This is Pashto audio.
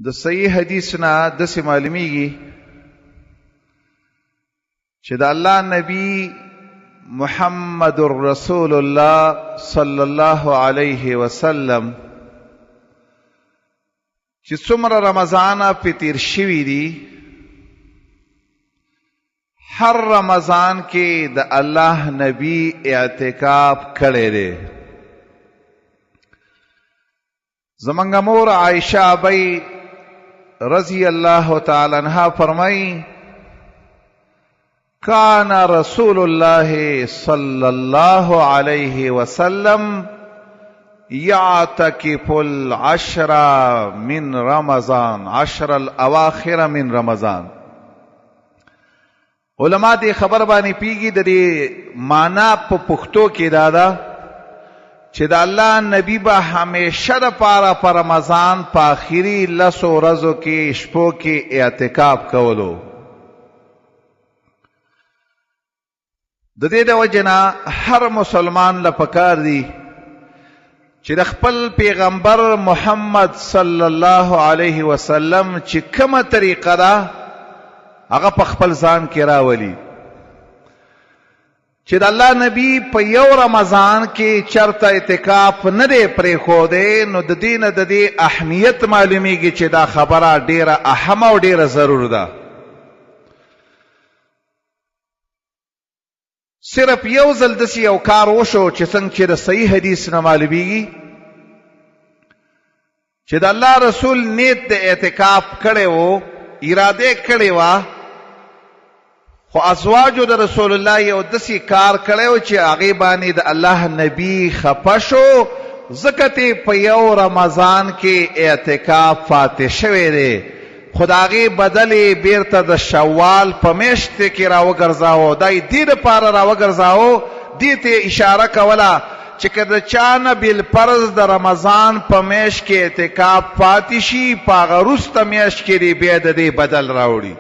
د صحیح حدیث نه داسې معلومیږي چې د الله نبی محمد رسول الله صلی الله علیه وسلم چې څومره رمضان په تیر شوي دي، هر رمضان کې د الله نبی اعتکاف کړی دی. زمونږ مور عائشہ ابی رضی اللہ تعالی عنہ فرمائی کان رسول اللہ صلی اللہ علیہ وسلم یعتکف العشر من رمضان، عشر الاواخر من رمضان. علماء دې خبر باندې پیږي د دې معنا په پښتو کې دادا چې د الله نبی به همیشه د پاره پر رمضان په آخري 10 ورځو کې شپو کې اعتکاف کولو. د دې د وجنه هر مسلمان له پکار دی چې د خپل پیغمبر محمد صلی الله علیه وسلم چې کومه طریقه ده هغه په خپل ځان کې راولي، چې د الله نبی په یو رمضان کې چرته اعتکاف نه دی پرېښودی، نو د دې نه د دې اهمیت معلومیږي چې دا خبره ډیره اهمه او ډیره ضرور ده. صرف یو ځل داسې یو کار وشو چې څنګه چې د صحیح حدیث نه معلومیږي چې د الله رسول نیت د اعتکاف کړی و، اراده کړې وه، خو ازواجو د رسول الله یو داسې کار کړی و چې هغې باندې د الله نبی خفه شو، ځکه ته په یو رمضان کې اعتکاف فاتح شوی دی، خو د هغې بدل یې بیرته د شوال په میاشت کې راوګرځاوه. دا یې دې دپاره راوګرځاوه، دې ته اشاره کوله چې که د چا نه بالفرض د رمضان په میاشت کې اعتکاف پاتې شي، په هغه وروسته میاشت کې دې بیا د دې بدل راوړي.